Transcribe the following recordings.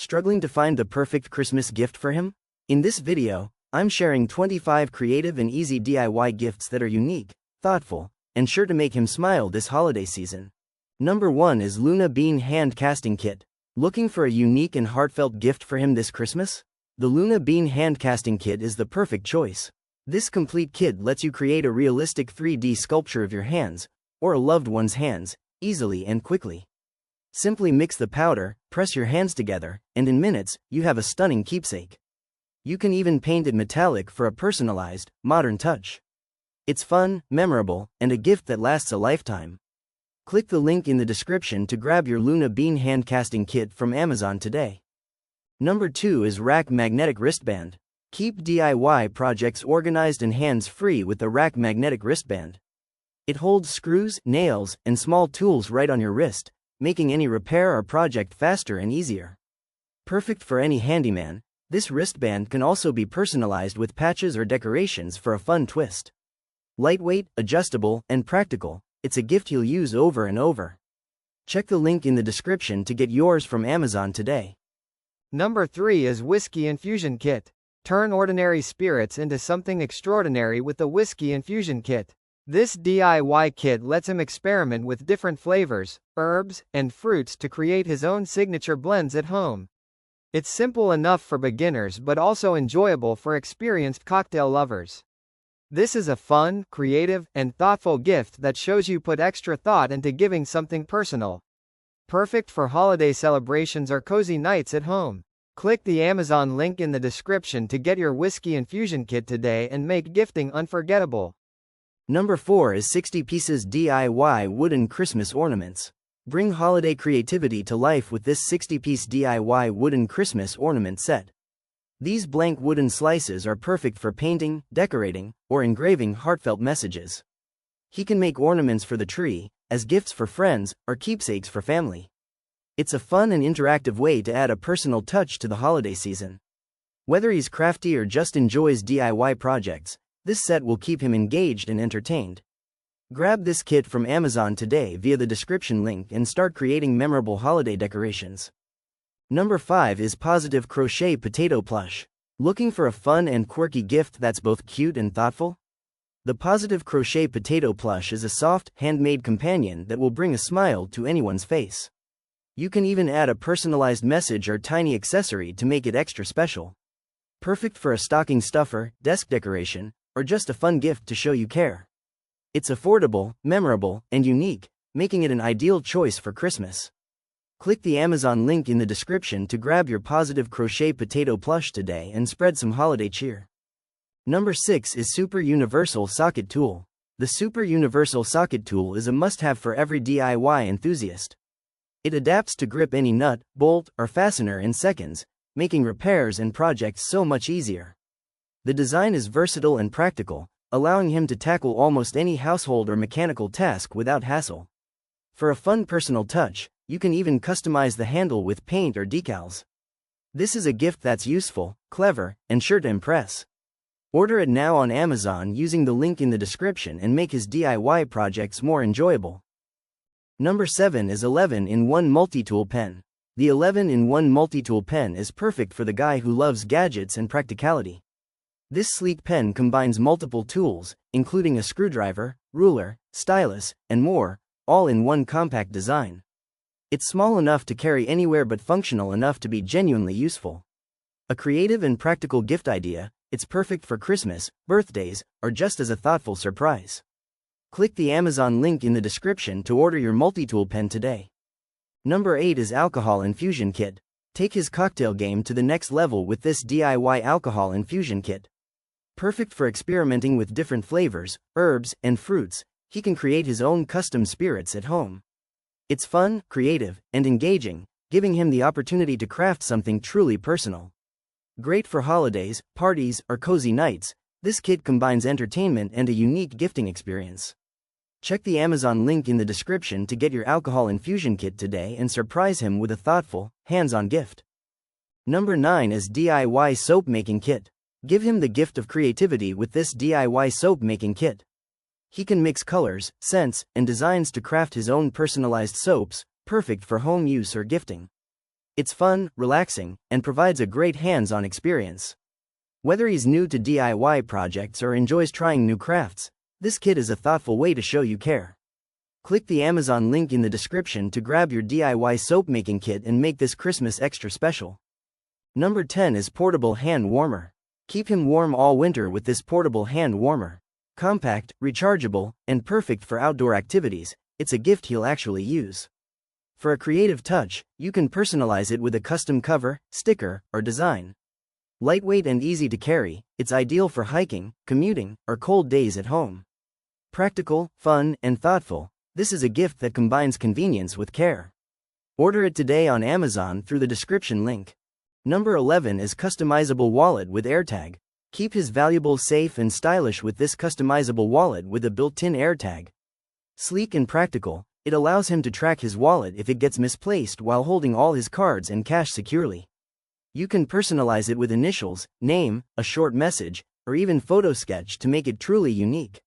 Struggling to find the perfect Christmas gift for him? In this video, I'm sharing 25 creative and easy DIY gifts that are unique, thoughtful, and sure to make him smile this holiday season. Number 1 is Luna Bean Hand Casting Kit. Looking for a unique and heartfelt gift for him this Christmas? The Luna Bean Hand Casting Kit is the perfect choice. This complete kit lets you create a realistic 3D sculpture of your hands, or a loved one's hands, easily and quickly. Simply mix the powder, press your hands together, and in minutes, you have a stunning keepsake. You can even paint it metallic for a personalized, modern touch. It's fun, memorable, and a gift that lasts a lifetime. Click the link in the description to grab your Luna Bean Hand Casting Kit from Amazon today. Number 2 is Rack Magnetic Wristband. Keep DIY projects organized and hands-free with the Rack Magnetic Wristband. It holds screws, nails, and small tools right on your wrist, making any repair or project faster and easier. Perfect for any handyman, this wristband can also be personalized with patches or decorations for a fun twist. Lightweight, adjustable, and practical, it's a gift you'll use over and over. Check the link in the description to get yours from Amazon today. Number 3 is Whiskey Infusion Kit. Turn ordinary spirits into something extraordinary with the Whiskey Infusion Kit. This DIY kit lets him experiment with different flavors, herbs, and fruits to create his own signature blends at home. It's simple enough for beginners but also enjoyable for experienced cocktail lovers. This is a fun, creative, and thoughtful gift that shows you put extra thought into giving something personal. Perfect for holiday celebrations or cozy nights at home. Click the Amazon link in the description to get your Whiskey Infusion Kit today and make gifting unforgettable. Number 4 is 60 Pieces DIY Wooden Christmas Ornaments. Bring holiday creativity to life with this 60-piece DIY wooden Christmas ornament set. These blank wooden slices are perfect for painting, decorating, or engraving heartfelt messages. He can make ornaments for the tree, as gifts for friends, or keepsakes for family. It's a fun and interactive way to add a personal touch to the holiday season. Whether he's crafty or just enjoys DIY projects, this set will keep him engaged and entertained. Grab this kit from Amazon today via the description link and start creating memorable holiday decorations. Number 5 is Positive Crochet Potato Plush. Looking for a fun and quirky gift that's both cute and thoughtful? The Positive Crochet Potato Plush is a soft, handmade companion that will bring a smile to anyone's face. You can even add a personalized message or tiny accessory to make it extra special. Perfect for a stocking stuffer, desk decoration, or just a fun gift to show you care. It's affordable, memorable, and unique, making it an ideal choice for Christmas. Click the Amazon link in the description to grab your Positive Crochet Potato Plush today and spread some holiday cheer. Number 6 is Super Universal Socket Tool. The Super Universal Socket Tool is a must-have for every DIY enthusiast. It adapts to grip any nut, bolt, or fastener in seconds, making repairs and projects so much easier. The design is versatile and practical, allowing him to tackle almost any household or mechanical task without hassle. For a fun personal touch, you can even customize the handle with paint or decals. This is a gift that's useful, clever, and sure to impress. Order it now on Amazon using the link in the description and make his DIY projects more enjoyable. Number 7 is 11-in-1 Multi-Tool Pen. The 11-in-1 multi-tool pen is perfect for the guy who loves gadgets and practicality. This sleek pen combines multiple tools, including a screwdriver, ruler, stylus, and more, all in one compact design. It's small enough to carry anywhere but functional enough to be genuinely useful. A creative and practical gift idea, it's perfect for Christmas, birthdays, or just as a thoughtful surprise. Click the Amazon link in the description to order your multi-tool pen today. Number 8 is Alcohol Infusion Kit. Take his cocktail game to the next level with this DIY alcohol infusion kit. Perfect for experimenting with different flavors, herbs, and fruits, he can create his own custom spirits at home. It's fun, creative, and engaging, giving him the opportunity to craft something truly personal. Great for holidays, parties, or cozy nights, this kit combines entertainment and a unique gifting experience. Check the Amazon link in the description to get your alcohol infusion kit today and surprise him with a thoughtful, hands-on gift. Number 9 is DIY Soap Making Kit. Give him the gift of creativity with this DIY soap making kit. He can mix colors, scents, and designs to craft his own personalized soaps, perfect for home use or gifting. It's fun, relaxing, and provides a great hands-on experience. Whether he's new to DIY projects or enjoys trying new crafts, this kit is a thoughtful way to show you care. Click the Amazon link in the description to grab your DIY soap making kit and make this Christmas extra special. Number 10 is Portable Hand Warmer. Keep him warm all winter with this portable hand warmer. Compact, rechargeable, and perfect for outdoor activities, it's a gift he'll actually use. For a creative touch, you can personalize it with a custom cover, sticker, or design. Lightweight and easy to carry, it's ideal for hiking, commuting, or cold days at home. Practical, fun, and thoughtful, this is a gift that combines convenience with care. Order it today on Amazon through the description link. Number 11 is Customizable Wallet with AirTag. Keep his valuables safe and stylish with this customizable wallet with a built-in AirTag. Sleek and practical, it allows him to track his wallet if it gets misplaced while holding all his cards and cash securely. You can personalize it with initials, name, a short message, or even photo sketch to make it truly unique.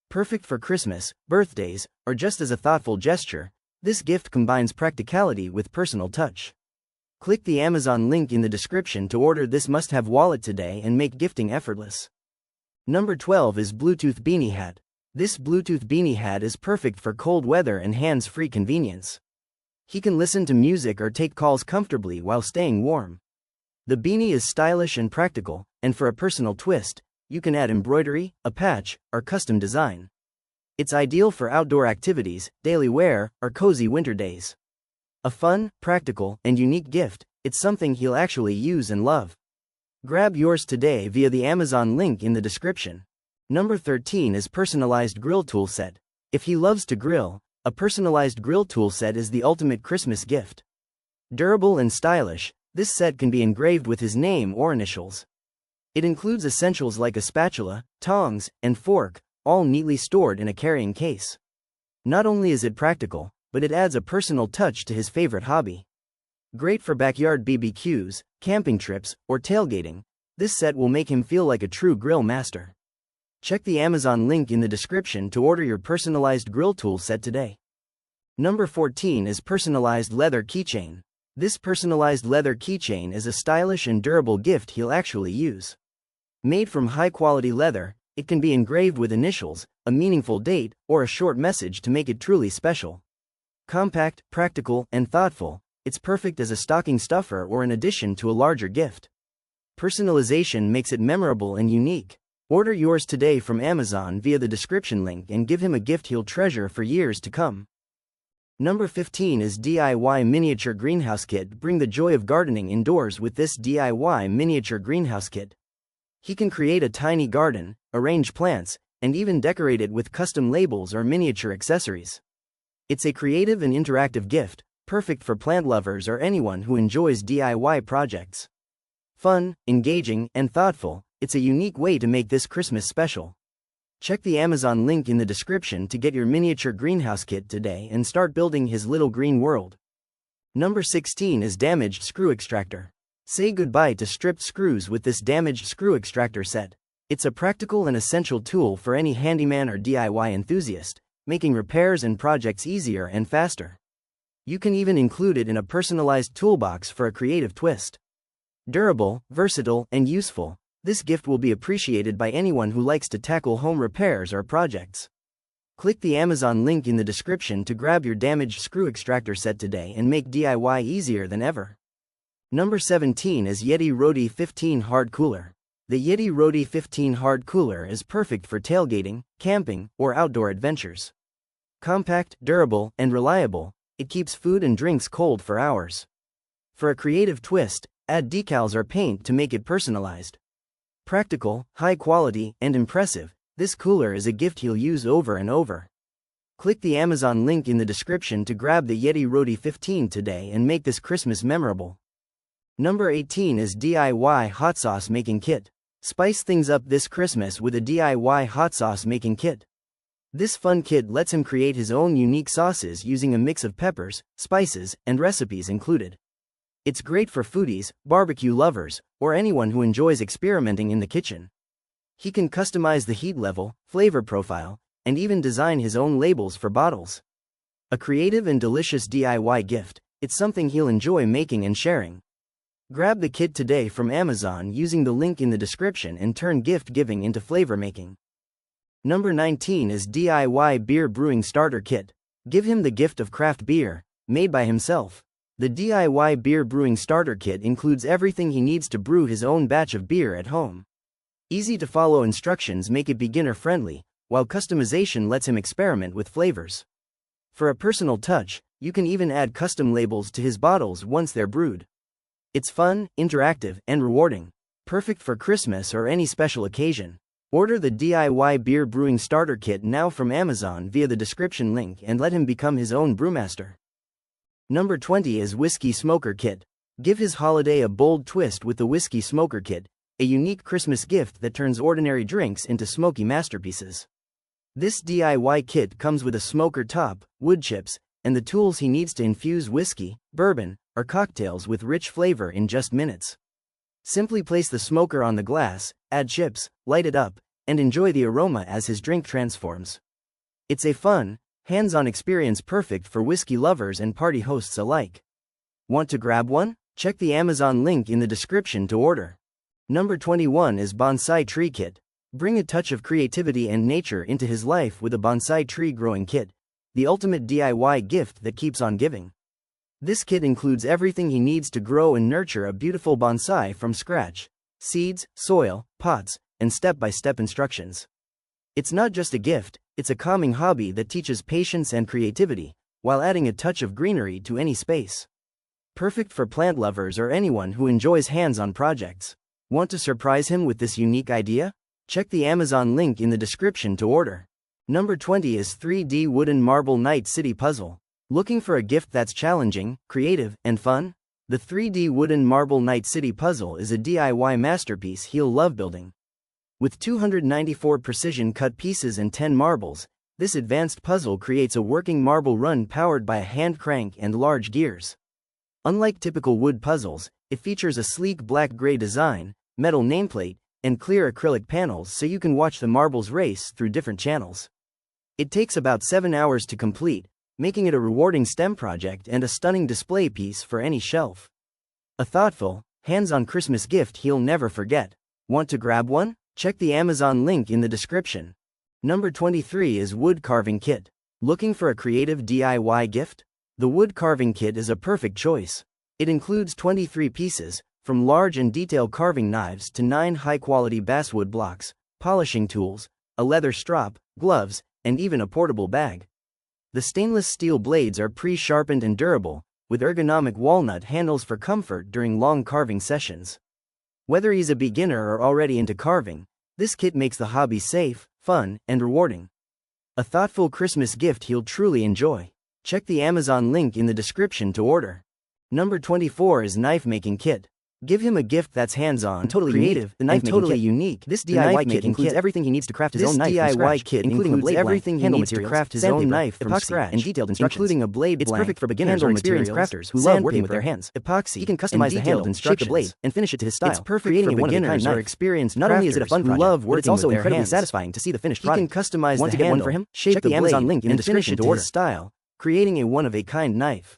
Perfect for Christmas, birthdays, or just as a thoughtful gesture, this gift combines practicality with personal touch. Click the Amazon link in the description to order this must-have wallet today and make gifting effortless. Number 12 is Bluetooth Beanie Hat. This Bluetooth beanie hat is perfect for cold weather and hands-free convenience. He can listen to music or take calls comfortably while staying warm. The beanie is stylish and practical, and for a personal twist, you can add embroidery, a patch, or custom design. It's ideal for outdoor activities, daily wear, or cozy winter days. A fun, practical, and unique gift, it's something he'll actually use and love. Grab yours today via the Amazon link in the description. Number 13 is Personalized Grill Tool Set. If he loves to grill, a personalized grill tool set is the ultimate Christmas gift. Durable and stylish, this set can be engraved with his name or initials. It includes essentials like a spatula, tongs, and fork, all neatly stored in a carrying case. Not only is it practical, but it adds a personal touch to his favorite hobby. Great for backyard BBQs, camping trips, or tailgating, this set will make him feel like a true grill master. Check the Amazon link in the description to order your personalized grill tool set today. Number 14 is Personalized Leather Keychain. This personalized leather keychain is a stylish and durable gift he'll actually use. Made from high-quality leather, it can be engraved with initials, a meaningful date, or a short message to make it truly special. Compact, practical, and thoughtful, it's perfect as a stocking stuffer or an addition to a larger gift. Personalization makes it memorable and unique. Order yours today from Amazon via the description link and give him a gift he'll treasure for years to come. Number 15 is DIY Miniature Greenhouse Kit. Bring the joy of gardening indoors with this DIY miniature greenhouse kit. He can create a tiny garden, arrange plants, and even decorate it with custom labels or miniature accessories. It's a creative and interactive gift, perfect for plant lovers or anyone who enjoys DIY projects. Fun, engaging, and thoughtful, it's a unique way to make this Christmas special. Check the Amazon link in the description to get your miniature greenhouse kit today and start building his little green world. Number 16 is Damaged Screw Extractor. Say goodbye to stripped screws with this damaged screw extractor set. It's a practical and essential tool for any handyman or DIY enthusiast, making repairs and projects easier and faster. You can even include it in a personalized toolbox for a creative twist. Durable, versatile, and useful, this gift will be appreciated by anyone who likes to tackle home repairs or projects. Click the Amazon link in the description to grab your damaged screw extractor set today and make DIY easier than ever. Number 17 is Yeti Roadie 15 Hard Cooler. The Yeti Roadie 15 Hard Cooler is perfect for tailgating, camping, or outdoor adventures. Compact, durable, and reliable, it keeps food and drinks cold for hours. For a creative twist, add decals or paint to make it personalized. Practical, high quality, and impressive, this cooler is a gift he'll use over and over. Click the Amazon link in the description to grab the Yeti Roadie 15 today and make this Christmas memorable. Number 18 is DIY Hot Sauce Making Kit. Spice things up this Christmas with a DIY hot sauce making kit. This fun kit lets him create his own unique sauces using a mix of peppers, spices, and recipes included. It's great for foodies, barbecue lovers, or anyone who enjoys experimenting in the kitchen. He can customize the heat level, flavor profile, and even design his own labels for bottles. A creative and delicious DIY gift, It's something he'll enjoy making and sharing. Grab the kit today from Amazon using the link in the description and turn gift giving into flavor making. Number 19 is DIY Beer Brewing Starter Kit. Give him the gift of craft beer, made by himself. The DIY Beer Brewing Starter Kit includes everything he needs to brew his own batch of beer at home. Easy to follow instructions make it beginner friendly, while customization lets him experiment with flavors. For a personal touch, you can even add custom labels to his bottles once they're brewed. It's fun, interactive, and rewarding. Perfect for Christmas or any special occasion. Order the DIY Beer Brewing Starter Kit now from Amazon via the description link and let him become his own brewmaster. Number 20 is Whiskey Smoker Kit. Give his holiday a bold twist with the Whiskey Smoker Kit, a unique Christmas gift that turns ordinary drinks into smoky masterpieces. This DIY kit comes with a smoker top, wood chips, and the tools he needs to infuse whiskey, bourbon, or cocktails with rich flavor in just minutes. Simply place the smoker on the glass, add chips, light it up, and enjoy the aroma as his drink transforms. It's a fun, hands-on experience perfect for whiskey lovers and party hosts alike. Want to grab one? Check the Amazon link in the description to order. Number 21 is Bonsai Tree Kit. Bring a touch of creativity and nature into his life with a bonsai tree growing kit, the ultimate DIY gift that keeps on giving. This kit includes everything he needs to grow and nurture a beautiful bonsai from scratch: seeds, soil, pots, and step-by-step instructions. It's not just a gift, it's a calming hobby that teaches patience and creativity, while adding a touch of greenery to any space. Perfect for plant lovers or anyone who enjoys hands-on projects. Want to surprise him with this unique idea? Check the Amazon link in the description to order. Number 20 is 3D Wooden Marble Night City Puzzle. Looking for a gift that's challenging, creative, and fun? The 3D Wooden Marble Night City Puzzle is a DIY masterpiece he'll love building. With 294 precision-cut pieces and 10 marbles, this advanced puzzle creates a working marble run powered by a hand crank and large gears. Unlike typical wood puzzles, it features a sleek black-gray design, metal nameplate, and clear acrylic panels so you can watch the marbles race through different channels. It takes about 7 hours to complete, making it a rewarding STEM project and a stunning display piece for any shelf. A thoughtful, hands-on Christmas gift he'll never forget. Want to grab one? Check the Amazon link in the description. Number 23 is Wood Carving Kit. Looking for a creative DIY gift? The wood carving kit is a perfect choice. It includes 23 pieces, from large and detailed carving knives to 9 high-quality basswood blocks, polishing tools, a leather strop, gloves, and even a portable bag. The stainless steel blades are pre-sharpened and durable, with ergonomic walnut handles for comfort during long carving sessions. Whether he's a beginner or already into carving, this kit makes the hobby safe, fun, and rewarding. A thoughtful Christmas gift he'll truly enjoy. Check the Amazon link in the description to order. Number 24 is Knife Making Kit. Give him a gift that's hands-on, totally creative, the knife totally kit. unique. This DIY kit includes everything he needs to craft his own knife from scratch, including a blade everything blank, he needs to craft his own knife from epoxy, scratch, and detailed instructions, including a blade It's blank, perfect for beginners or handle experienced materials, crafters who love working with sandpaper, their hands. epoxy, He can customize the handle, shape the blade, and finish it to his style. It's perfect creating for a beginners or one-of-a-kind experienced Not only is it a fun crafters who project, love but it's working also with their incredibly hands. satisfying to see the finished He can product. customize Want the to get one handle, for him? shape Check the the Amazon blade, link in the and finish description it to to order. his style, creating a one-of-a-kind knife.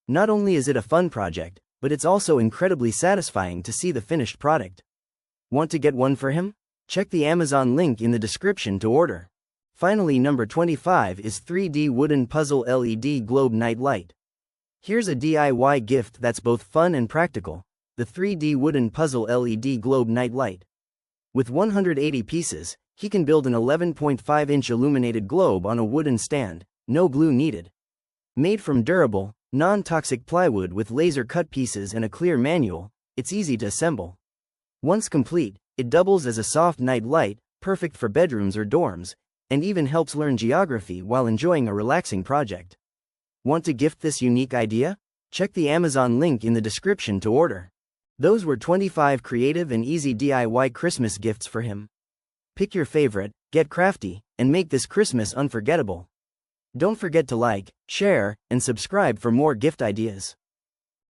Not only is it a fun project, but it's also incredibly satisfying to see the finished product. Want to get one for him? Check the Amazon link in the description to order. Finally, number 25 is 3D Wooden Puzzle LED Globe Night Light. Here's a DIY gift that's both fun and practical: the 3D Wooden Puzzle LED Globe Night Light. With 180 pieces, he can build an 11.5-inch illuminated globe on a wooden stand, no glue needed. Made from durable, non-toxic plywood with laser-cut pieces and a clear manual, it's easy to assemble. Once complete, it doubles as a soft night light, perfect for bedrooms or dorms, and even helps learn geography while enjoying a relaxing project. Want to gift this unique idea? Check the Amazon link in the description to order. Those were 25 creative and easy DIY Christmas gifts for him. Pick your favorite, get crafty, and make this Christmas unforgettable. Don't forget to like, share, and subscribe for more gift ideas.